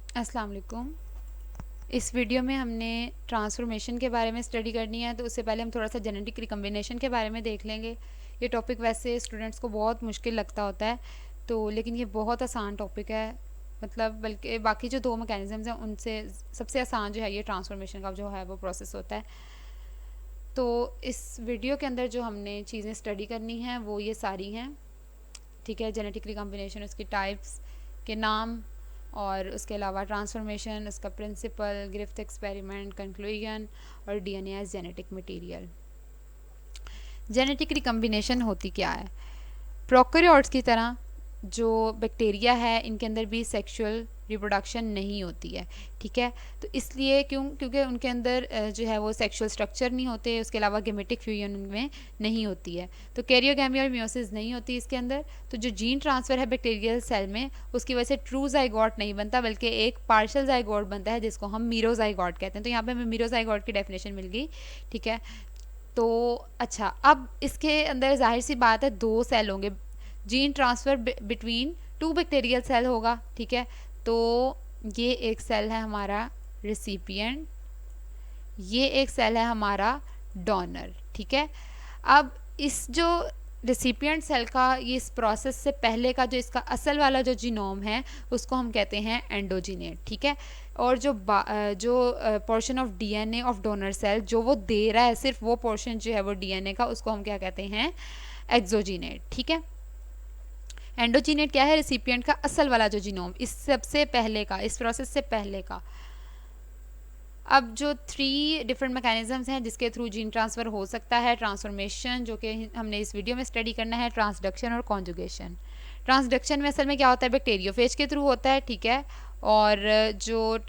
अस्सलाम वालेकुम। इस वीडियो में हमने ट्रांसफॉर्मेशन के बारे में स्टडी करनी है, तो उससे पहले हम थोड़ा सा जेनेटिक रिकम्बिनेशन के बारे में देख लेंगे। ये टॉपिक वैसे स्टूडेंट्स को बहुत मुश्किल लगता होता है, तो लेकिन ये बहुत आसान टॉपिक है। मतलब बल्कि बाकी जो दो मैकेनिज़म्स हैं उनसे सबसे आसान जो है ये ट्रांसफॉर्मेशन का जो है वो प्रोसेस होता है। तो इस वीडियो के अंदर जो हमने चीज़ें स्टडी करनी हैं वो ये सारी हैं, ठीक है। जेनेटिक रिकम्बिनेशन, उसकी टाइप्स के नाम, और उसके अलावा ट्रांसफॉर्मेशन, उसका प्रिंसिपल, ग्रिफ्थ एक्सपेरिमेंट, कंक्लूजन, और DNA as genetic material. Genetic recombination होती क्या है? प्रोकैरियोट्स की तरह जो बैक्टीरिया है इनके अंदर भी सेक्सुअल रिप्रोडक्शन नहीं होती है, ठीक है। तो इसलिए क्योंकि उनके अंदर जो है वो सेक्सुअल स्ट्रक्चर नहीं होते, उसके अलावा गेमेटिक फ्यूजन उनमें नहीं होती है, तो कैरियोगैमी और मियोसिस नहीं होती इसके अंदर। तो जो जीन ट्रांसफ़र है बैक्टीरियल सेल में, उसकी वजह से ट्रू जाइगोट नहीं बनता, बल्कि एक पार्शियल जाइगोट बनता है जिसको हम मीरोजाइगोट कहते हैं। तो यहाँ पे हमें मीरोजाइगोट की डेफिनेशन मिल गई, ठीक है। तो अच्छा, अब इसके अंदर जाहिर सी बात है दो सेल होंगे, gene transfer between two bacterial cell होगा, ठीक है। तो ये एक सेल है हमारा रिसिपिएंट, ये एक सेल है हमारा डोनर, ठीक है। अब इस जो रिसिपिएंट सेल का ये इस प्रोसेस से पहले का जो इसका असल वाला जो जीनोम है उसको हम कहते हैं एंडोजीनेट, ठीक है। और जो portion of DNA of donor cell जो वो दे रहा है, सिर्फ वो पोर्शन जो है वो डीएनए का, उसको हम क्या कहते हैं? एक्सोजीनेट, ठीक है। एंडोजीनेट क्या है? रिसिपिएंट का असल वाला जो जीनोम, इस सबसे पहले का, इस प्रोसेस से पहले का। अब जो 3 डिफरेंट मैकेनिज्म्स हैं जिसके थ्रू जीन ट्रांसफ़र हो सकता है ट्रांसफॉर्मेशन, जो कि हमने इस वीडियो में स्टडी करना है, ट्रांसडक्शन और कॉन्जुगेशन। ट्रांसडक्शन में असल में क्या होता है? बैक्टीरियोफेज के थ्रू होता है, ठीक है। और जो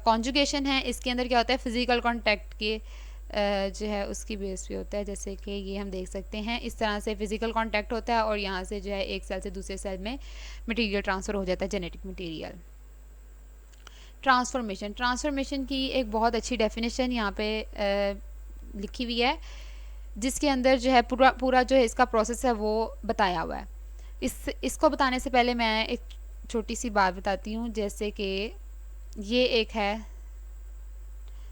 कॉन्जुगेशन है इसके अंदर क्या होता है? फिजिकल कॉन्टैक्ट के जो है उसकी बेस पे होता है, जैसे कि ये हम देख सकते हैं, इस तरह से फिजिकल कांटेक्ट होता है और यहाँ से जो है एक सेल से दूसरे सेल में मटेरियल ट्रांसफ़र हो जाता है, जेनेटिक मटेरियल। ट्रांसफॉर्मेशन की एक बहुत अच्छी डेफिनेशन यहाँ पे लिखी हुई है, जिसके अंदर जो है पूरा पूरा जो है इसका प्रोसेस है वो बताया हुआ है। इसको बताने से पहले मैं एक छोटी सी बात बताती हूँ, जैसे कि ये एक है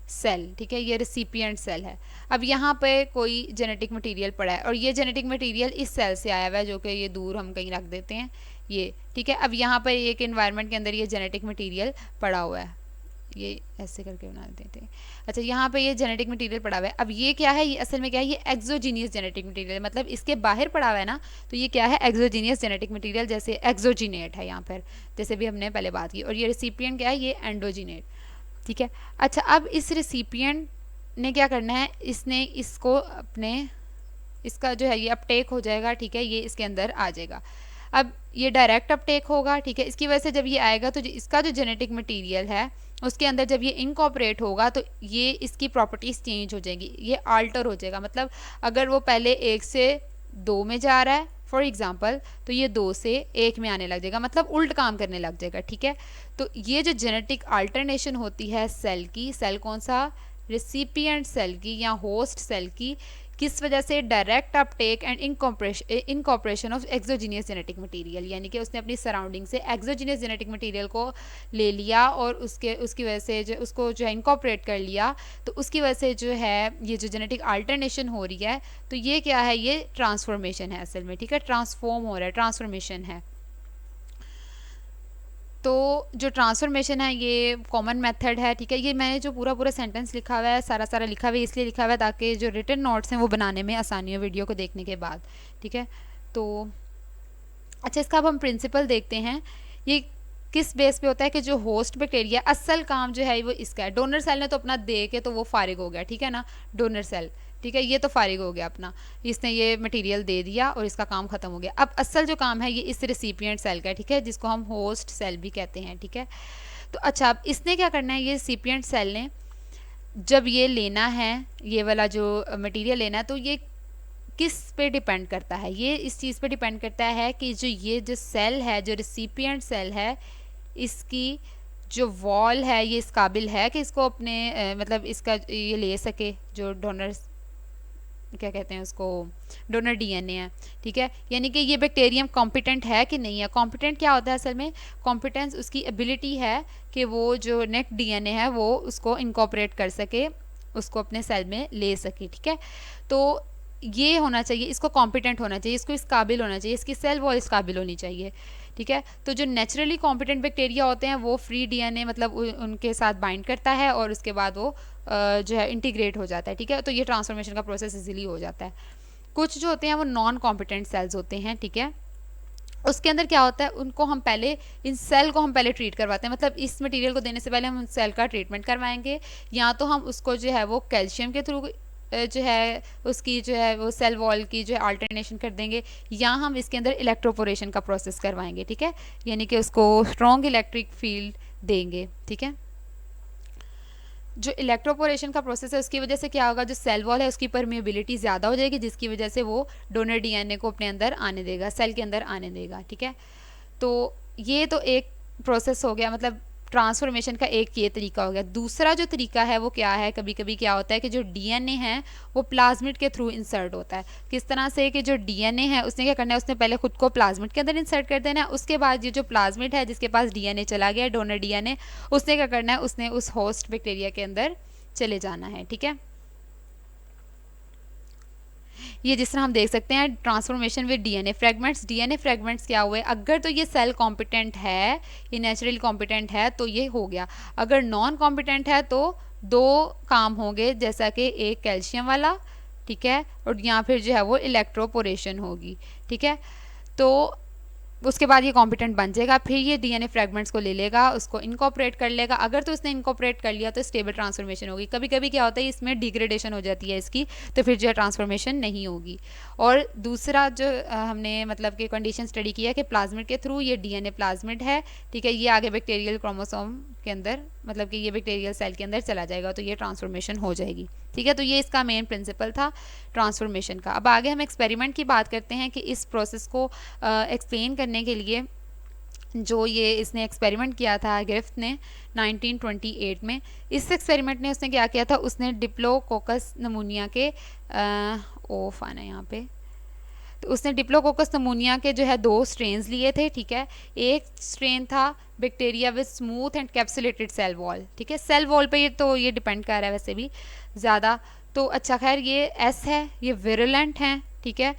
सेल, ठीक है, ये रिसिपिएंट सेल है। अब यहाँ पे कोई जेनेटिक मटेरियल पड़ा है और ये जेनेटिक मटेरियल इस सेल से आया हुआ है, जो कि ये दूर हम कहीं रख देते हैं, ये, ठीक है। अब यहाँ पर एक एनवायरनमेंट के अंदर ये जेनेटिक मटेरियल पड़ा हुआ है, ये ऐसे करके बना देते हैं। अच्छा, यहाँ पे ये जेनेटिक मटेरियल पड़ा हुआ है। अब ये क्या है? ये असल में क्या है? ये एक्सोजीनियस जेनेटिक मटेरियल, मतलब इसके बाहर पड़ा हुआ है ना, तो ये क्या है? एक्सोजीनियस जेनेटिक मटेरियल, जैसे एक्सोजीनेट है यहाँ पर, जैसे भी हमने पहले बात की। और ये रिसिपिएंट क्या है? ये एंडोजीनेट, ठीक है। अच्छा, अब इस रिसिपिएंट ने क्या करना है? इसने इसको अपने, इसका जो है ये अपटेक हो जाएगा, ठीक है, ये इसके अंदर आ जाएगा। अब ये डायरेक्ट अपटेक होगा, ठीक है। इसकी वजह से जब ये आएगा तो इसका जो जेनेटिक मटेरियल है उसके अंदर जब ये इनकॉपरेट होगा तो ये इसकी प्रॉपर्टीज़ चेंज हो जाएंगी, ये आल्टर हो जाएगा। मतलब अगर वो पहले 1 से 2 में जा रहा है फॉर एग्जाम्पल, तो ये 2 से 1 में आने लग जाएगा, मतलब उल्ट काम करने लग जाएगा, ठीक है। तो ये जो जेनेटिक अल्टरनेशन होती है सेल की, सेल कौन सा? रिसिपिएंट सेल की या होस्ट सेल की, किस वजह से? Direct Uptake and incorporation of exogenous genetic material, यानी कि उसने अपनी सराउंडिंग से एक्सोजीनियस जेनेटिक मटेरियल को ले लिया और उसकी वजह से जो उसको जो है इनकॉपरेट कर लिया, तो उसकी वजह से जो है ये जो जेनेटिक अल्टरनेशन हो रही है, तो ये क्या है? ये ट्रांसफॉर्मेशन है असल में, ठीक है, ट्रांसफॉर्म हो रहा है, ट्रांसफॉर्मेशन है। तो जो ट्रांसफॉर्मेशन है ये कॉमन मेथड है, ठीक है। ये मैंने जो पूरा पूरा सेंटेंस लिखा हुआ है, सारा सारा लिखा हुआ है, इसलिए लिखा हुआ है ताकि जो रिटन नोट्स हैं वो बनाने में आसानी हो वीडियो को देखने के बाद, ठीक है। तो अच्छा, इसका अब हम प्रिंसिपल देखते हैं। ये किस बेस पे होता है कि जो होस्ट बैक्टीरिया, असल काम जो है वो इसका है। डोनर सेल ने तो अपना दे के तो वो फारिग हो गया, ठीक है ना, डोनर सेल, ठीक है, ये तो फारिग हो गया अपना, इसने ये मटेरियल दे दिया और इसका काम ख़त्म हो गया। अब असल जो काम है ये इस रिसिपिएंट सेल का है, ठीक है, जिसको हम होस्ट सेल भी कहते हैं, ठीक है। तो अच्छा, अब इसने क्या करना है? ये रिसिपिएंट सेल ने जब ये लेना है, ये वाला जो मटेरियल लेना है, तो ये किस पे डिपेंड करता है? ये इस चीज़ पे डिपेंड करता है कि जो ये जो सेल है, जो रिसिपिएंट सेल है, इसकी जो वॉल है ये इस काबिल है कि इसको अपने मतलब इसका ये ले सके, जो डोनर क्या कहते हैं उसको, डोनर डीएनए है, ठीक है। यानी कि ये बैक्टीरियम कॉम्पिटेंट है कि नहीं है। कॉम्पिटेंट क्या होता है असल में, कॉम्पिटेंस उसकी एबिलिटी है कि वो जो नेक्स्ट डीएनए है वो उसको इनकॉर्पोरेट कर सके, उसको अपने सेल में ले सके, ठीक है। तो ये होना चाहिए, इसको कॉम्पिटेंट होना चाहिए, इसको इस काबिल होना चाहिए, इसकी सेल वॉल इस काबिल होनी चाहिए, ठीक है। तो जो नेचुरली कॉम्पिटेंट बैक्टीरिया होते हैं वो फ्री डीएनए मतलब उनके साथ बाइंड करता है और उसके बाद वो जो है इंटीग्रेट हो जाता है, ठीक है। तो ये ट्रांसफॉर्मेशन का प्रोसेस इजीली हो जाता है। कुछ जो होते हैं वो नॉन कॉम्पिटेंट सेल्स होते हैं, ठीक है। उसके अंदर क्या होता है, उनको हम पहले, इन सेल को हम पहले ट्रीट करवाते हैं, मतलब इस मटेरियल को देने से पहले हम सेल का ट्रीटमेंट करवाएंगे, या तो हम उसको जो है वो कैल्शियम के थ्रू जो है उसकी जो है वो सेल वॉल की जो है अल्टरनेशन कर देंगे, या हम इसके अंदर इलेक्ट्रोपोरेशन का प्रोसेस करवाएंगे, ठीक है। यानी कि उसको स्ट्रॉन्ग इलेक्ट्रिक फील्ड देंगे, ठीक है। जो इलेक्ट्रोपोरेशन का प्रोसेस है उसकी वजह से क्या होगा, जो सेल वॉल है उसकी परमिएबिलिटी ज़्यादा हो जाएगी, जिसकी वजह से वो डोनर डीएनए को अपने अंदर आने देगा, सेल के अंदर आने देगा, ठीक है। तो ये तो एक प्रोसेस हो गया, मतलब ट्रांसफॉर्मेशन का एक ये तरीका हो गया। दूसरा जो तरीका है वो क्या है, कभी कभी क्या होता है कि जो डीएनए है वो प्लाज्मिड के थ्रू इंसर्ट होता है। किस तरह से कि जो डीएनए है उसने क्या करना है, उसने पहले खुद को प्लाज्मिड के अंदर इंसर्ट कर देना है, उसके बाद ये जो प्लाज्मिड है जिसके पास डीएनए चला गया, डोनर डीएनए, उसने क्या करना है, उसने उस होस्ट बैक्टीरिया के अंदर चले जाना है, ठीक है। ये जिस तरह हम देख सकते हैं transformation with DNA fragments. DNA fragments क्या हुए, अगर तो ये सेल कॉम्पिटेंट है, ये नेचुरली कॉम्पिटेंट है तो ये हो गया, अगर नॉन कॉम्पिटेंट है तो दो काम होंगे, जैसा कि एक कैल्शियम वाला, ठीक है, और या फिर जो है वो इलेक्ट्रोपोरेशन होगी, ठीक है। तो उसके बाद ये कॉम्पिटेंट बन जाएगा, फिर ये डीएनए फ्रेगमेंट्स को ले लेगा, उसको इनकॉपरेट कर लेगा। अगर तो इसने इनकॉपरेट कर लिया तो स्टेबल ट्रांसफॉर्मेशन होगी। कभी कभी क्या होता है इसमें डिग्रेडेशन हो जाती है इसकी, तो फिर जो है ट्रांसफॉर्मेशन नहीं होगी। और दूसरा जो हमने मतलब कि कंडीशन स्टडी किया कि प्लाज्मिड के थ्रू, ये डीएनए प्लाज्मिड है, ठीक है, ये आगे बैक्टीरियल क्रोमोसोम के अंदर, मतलब कि ये बैक्टीरियल सेल के अंदर चला जाएगा, तो ये ट्रांसफॉर्मेशन हो जाएगी, ठीक है। तो ये इसका मेन प्रिंसिपल था ट्रांसफॉर्मेशन का। अब आगे हम एक्सपेरिमेंट की बात करते हैं कि इस प्रोसेस को एक्सप्लेन करने के लिए जो ये इसने एक्सपेरिमेंट किया था ग्रिफ्थ ने 1928 में। इस एक्सपेरिमेंट ने उसने क्या किया था, उसने डिप्लोकोकस नमूनिया के ओफ आना यहाँ पे, तो उसने डिप्लोकोकस नमूनिया के जो है 2 स्ट्रेन्स लिए थे, ठीक है। एक स्ट्रेन था bacteria with smooth and capsulated cell wall, ठीक है। सेल वॉल पे तो ये डिपेंड कर रहा है वैसे भी ज़्यादा, तो अच्छा खैर ये एस है, ये विरुलेंट हैं, ठीक है,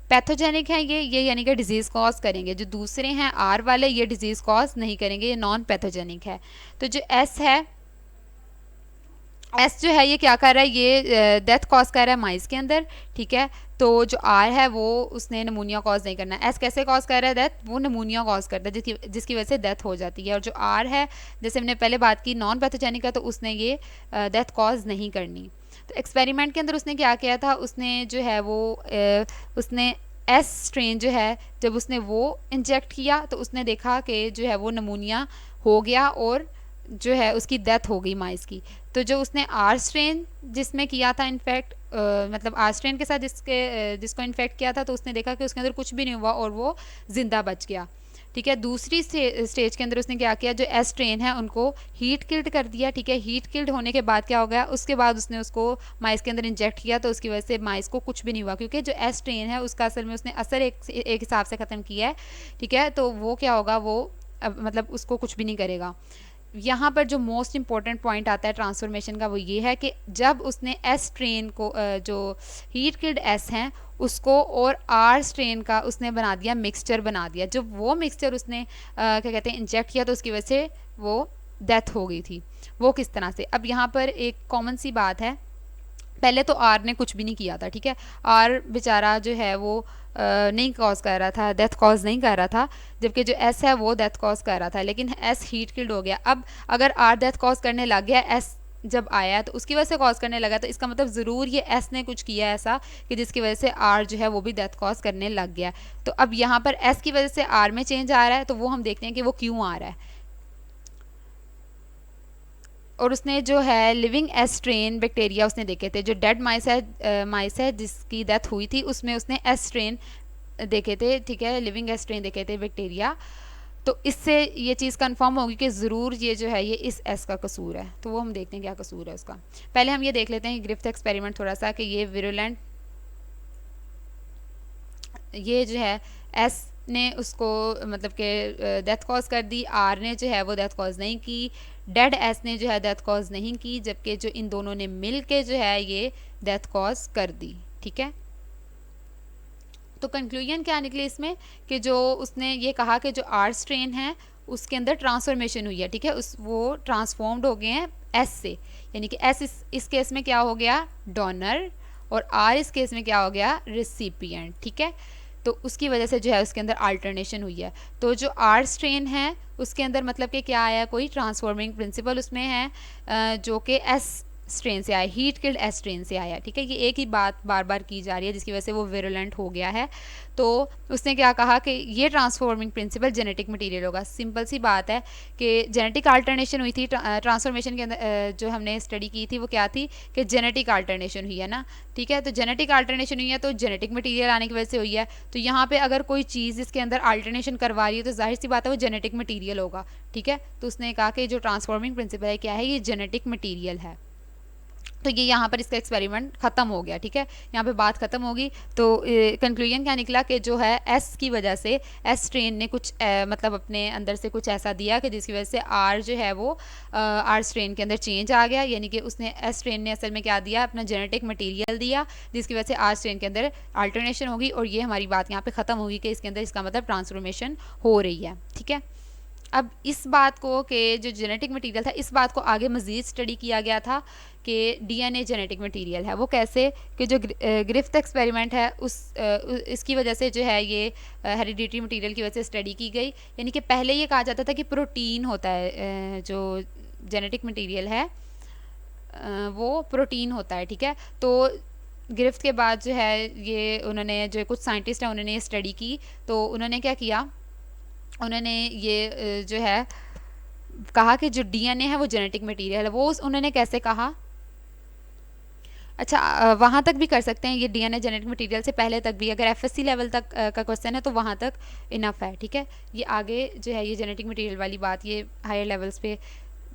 पैथोजेनिक है ये यानी कि डिजीज़ कॉज करेंगे। जो दूसरे हैं आर वाले, ये डिजीज़ कॉज नहीं करेंगे, ये नॉन पैथोजेनिक है। तो जो एस है, एस जो है ये क्या कर रहा है, ये डेथ कॉज कर रहा है माइस के अंदर, ठीक है। तो जो आर है वो उसने नमूनिया कॉज नहीं करना है। एस कैसे कॉज कर रहा है डेथ, वो नमूनिया कॉज करता है जिसकी वजह से डेथ हो जाती है। और जो आर है, जैसे हमने पहले बात की नॉन पैथोजेनिक है, तो उसने ये डेथ कॉज नहीं करनी। तो एक्सपेरिमेंट के अंदर उसने क्या किया था, उसने जो है वो उसने एस स्ट्रेन जो है जब उसने वो इंजेक्ट किया तो उसने देखा कि जो है वो नमूनिया हो गया और जो है उसकी डेथ हो गई माइस की। तो जो उसने आर स्ट्रेन जिसमें किया था इनफेक्ट, मतलब आर स्ट्रेन के साथ जिसको इन्फेक्ट किया था, तो उसने देखा कि उसके अंदर कुछ भी नहीं हुआ और वो ज़िंदा बच गया, ठीक है। दूसरी स्टेज के अंदर उसने क्या किया, जो एस स्ट्रेन है उनको हीट किल्ड कर दिया, ठीक है। हीट किल्ड होने के बाद क्या हो गया, उसके बाद उसने उसको माइस के अंदर इंजेक्ट किया, तो उसकी वजह से माइस को कुछ भी नहीं हुआ, क्योंकि जो एस स्ट्रेन है उसका असल में उसने असर एक हिसाब से ख़त्म किया है, ठीक है। तो वो क्या होगा, वो मतलब उसको कुछ भी नहीं करेगा। यहाँ पर जो मोस्ट इम्पॉर्टेंट पॉइंट आता है ट्रांसफॉर्मेशन का, वो ये है कि जब उसने एस स्ट्रेन को जो हीट किल्ड एस हैं उसको और आर स्ट्रेन का उसने बना दिया, मिक्सचर बना दिया। जब वो मिक्सचर उसने क्या कहते हैं इंजेक्ट किया, तो उसकी वजह से वो डेथ हो गई थी। वो किस तरह से, अब यहाँ पर एक कॉमन सी बात है, पहले तो आर ने कुछ भी नहीं किया था, ठीक है। आर बेचारा जो है वो नहीं कॉज कर रहा था, डेथ कॉज नहीं कर रहा था, जबकि जो एस है वो डेथ कॉज कर रहा था, लेकिन एस हीट किल्ड हो गया। अब अगर आर डेथ कॉज करने लग गया, एस जब आया तो उसकी वजह से कॉज करने लगा, तो इसका मतलब ज़रूर ये एस ने कुछ किया ऐसा कि जिसकी वजह से आर जो है वो भी डेथ कॉज करने लग गया। तो अब यहाँ पर एस की वजह से आर में चेंज आ रहा है, तो वो हम देखते हैं कि वो क्यों आ रहा है। और उसने जो है लिविंग एस स्ट्रेन बैक्टीरिया उसने देखे थे, जो डेड माइस है जिसकी डेथ हुई थी, उसमें उसने एस स्ट्रेन देखे थे, ठीक है, लिविंग एस स्ट्रेन देखे थे बैक्टीरिया। तो इससे ये चीज़ कंफर्म होगी कि ज़रूर ये जो है ये इस एस का कसूर है। तो वो हम देखते हैं क्या कसूर है उसका। पहले हम ये देख लेते हैं ग्रिफ्थ एक्सपेरिमेंट थोड़ा सा, कि ये विरुलेंट, ये जो है एस ने उसको मतलब कि डेथ कॉज कर दी, आर ने जो है वो डेथ कॉज नहीं की, डेड एस ने जो है डेथ कॉज नहीं की, जबकि जो इन दोनों ने मिल के जो है ये डेथ कॉज कर दी। ठीक है, तो कंक्लूजन क्या निकली इसमें, कि जो उसने ये कहा कि जो आर स्ट्रेन है उसके अंदर ट्रांसफॉर्मेशन हुई है। ठीक है, उस वो ट्रांसफॉर्म्ड हो गए हैं एस से, यानी कि एस इस केस में क्या हो गया, डोनर, और आर इस केस में क्या हो गया, रिसिपिएंट। ठीक है, तो उसकी वजह से जो है उसके अंदर अल्टरनेशन हुई है। तो जो आर स्ट्रेन है उसके अंदर मतलब कि क्या आया, कोई ट्रांसफॉर्मिंग प्रिंसिपल उसमें है जो कि एस स्ट्रेन से आया, हीट किल्ड एस स्ट्रेन से आया। ठीक है, ये एक ही बात बार बार की जा रही है जिसकी वजह से वो विरुलेंट हो गया है। तो उसने क्या कहा कि ये ट्रांसफॉर्मिंग प्रिंसिपल जेनेटिक मटेरियल होगा। सिंपल सी बात है कि जेनेटिक अल्टरनेशन हुई थी, ट्रांसफॉर्मेशन के अंदर जो हमने स्टडी की थी वो क्या थी कि जेनेटिक अल्टरनेशन हुई है ना। ठीक है, तो जेनेटिक अल्टरनेशन हुई है तो जेनेटिक मटेरियल आने की वजह से हुई है। तो यहाँ पे अगर कोई चीज़ इसके अंदर अल्टरनेशन करवा रही है तो जाहिर सी बात है वो जेनेटिक मटीरियल होगा। ठीक है, तो उसने कहा कि जो ट्रांसफॉर्मिंग प्रिंसिपल है क्या है, ये जेनेटिक मटीरियल है। तो ये यहाँ पर इसका एक्सपेरिमेंट ख़त्म हो गया। ठीक है, यहाँ पे बात ख़त्म होगी। तो कंक्लूजन क्या निकला कि जो है एस की वजह से, एस स्ट्रेन ने कुछ मतलब अपने अंदर से कुछ ऐसा दिया कि जिसकी वजह से आर जो है वो आर स्ट्रेन के अंदर चेंज आ गया, यानी कि उसने एस स्ट्रेन ने असल में क्या दिया, अपना जेनेटिक मटेरियल दिया जिसकी वजह से आर स्ट्रेन के अंदर अल्टरनेशन होगी। और ये हमारी बात यहाँ पे ख़त्म होगी कि इसके अंदर इसका मतलब ट्रांसफॉर्मेशन हो रही है। ठीक है, अब इस बात को कि जो जेनेटिक मटेरियल था, इस बात को आगे मज़ीद स्टडी किया गया था कि डीएनए जेनेटिक मटेरियल है। वो कैसे, कि जो ग्रिफ्थ एक्सपेरिमेंट है इसकी वजह से जो है ये हेरिडिटरी मटेरियल की वजह से स्टडी की गई। यानी कि पहले ये कहा जाता था कि प्रोटीन होता है जो जेनेटिक मटेरियल है वो प्रोटीन होता है। ठीक है, तो ग्रिफ्थ के बाद जो है ये उन्होंने, जो कुछ साइंटिस्ट हैं उन्होंने ये स्टडी की, तो उन्होंने क्या किया, उन्होंने ये जो है कहा कि जो डीएनए है वो जेनेटिक मटेरियल है। वो उन्होंने कैसे कहा, अच्छा वहाँ तक भी कर सकते हैं, ये डीएनए जेनेटिक मटेरियल से पहले तक भी, अगर एफएससी लेवल तक का क्वेश्चन है तो वहाँ तक इनफ है। ठीक है, ये आगे जो है ये जेनेटिक मटेरियल वाली बात ये हायर लेवल्स पे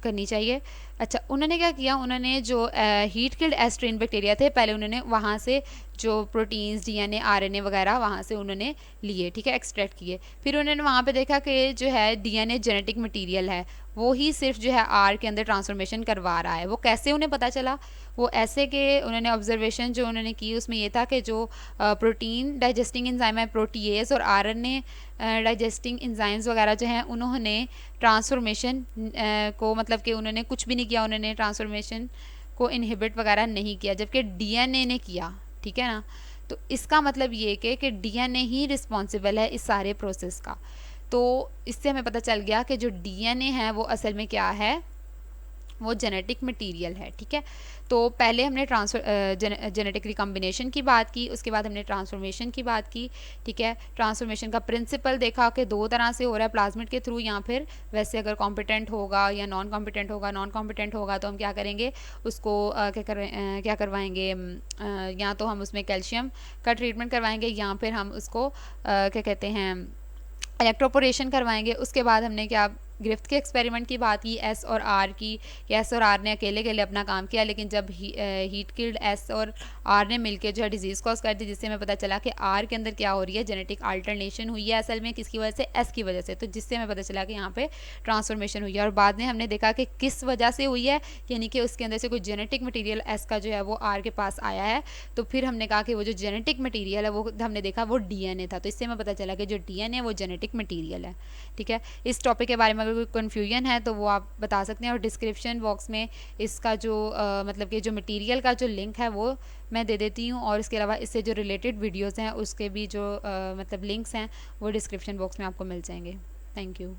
करनी चाहिए। अच्छा, उन्होंने क्या किया, उन्होंने जो हीट किल्ड एस्ट्रेन बैक्टीरिया थे पहले उन्होंने वहाँ से जो प्रोटीन्स, डीएनए, आरएनए वगैरह वहाँ से उन्होंने लिए। ठीक है, एक्सट्रैक्ट किए। फिर उन्होंने वहाँ पे देखा कि जो है डीएनए जेनेटिक मटेरियल है वो ही सिर्फ जो है आर के अंदर ट्रांसफॉर्मेशन करवा रहा है। वो कैसे उन्हें पता चला, वो ऐसे कि उन्होंने ऑब्जर्वेशन जो उन्होंने की उसमें ये था कि जो प्रोटीन डाइजेस्टिंग एंजाइम है प्रोटीएज, और आरएनए डाइजेस्टिंग एंजाइम्स वगैरह जो हैं उन्होंने ट्रांसफॉर्मेशन को मतलब कि उन्होंने कुछ भी नहीं किया, उन्होंने ट्रांसफॉर्मेशन को इनहिबिट वगैरह नहीं किया, जबकि डीएनए ने किया। ठीक है ना, तो इसका मतलब ये कि डीएनए ही रिस्पॉन्सिबल है इस सारे प्रोसेस का। तो इससे हमें पता चल गया कि जो डीएनए है वो असल में क्या है, वो जेनेटिक मटेरियल है। ठीक है, तो पहले हमने जेनेटिक रिकम्बिनेशन की बात की, उसके बाद हमने ट्रांसफॉर्मेशन की बात की। ठीक है, ट्रांसफॉर्मेशन का प्रिंसिपल देखा कि दो तरह से हो रहा है, प्लाज्मिड के थ्रू या फिर वैसे अगर कॉम्पिटेंट होगा या नॉन कॉम्पिटेंट होगा। नॉन कॉम्पिटेंट होगा तो हम क्या करेंगे उसको क्या करवाएंगे, या तो हम उसमें कैल्शियम का ट्रीटमेंट करवाएंगे या फिर हम उसको क्या कहते हैं इलेक्ट्रोपोरेशन करवाएंगे। उसके बाद हमने क्या ग्रिफ्थ के एक्सपेरिमेंट की बात की, एस और आर की। एस और आर ने अकेले अकेले अपना काम किया, लेकिन जब हीट किल्ड एस और आर ने मिलकर जो है डिजीज़ कॉज कर दी, जिससे हमें पता चला कि आर के अंदर क्या हो रही है, जेनेटिक अल्टरनेशन हुई है असल में किसकी वजह से, एस की वजह से। तो जिससे हमें पता चला कि यहाँ पे ट्रांसफॉर्मेशन हुई है। और बाद में हमने देखा कि किस वजह से हुई है, यानी कि उसके अंदर से कोई जेनेटिक मटीरियल एस का जो है वो आर के पास आया है। तो फिर हमने कहा कि वो जो जेनेटिक मटीरियल है वो हमने देखा वो डीएनए था। तो इससे हमें पता चला कि जो डीएनए वो जेनेटिक मटीरियल है। ठीक है, इस टॉपिक के बारे में अगर कोई कन्फ्यूजन है तो वो आप बता सकते हैं, और डिस्क्रिप्शन बॉक्स में इसका जो मतलब कि जो मटेरियल का जो लिंक है वो मैं दे देती हूँ, और इसके अलावा इससे जो रिलेटेड वीडियोस हैं उसके भी जो मतलब लिंक्स हैं वो डिस्क्रिप्शन बॉक्स में आपको मिल जाएंगे। Thank you.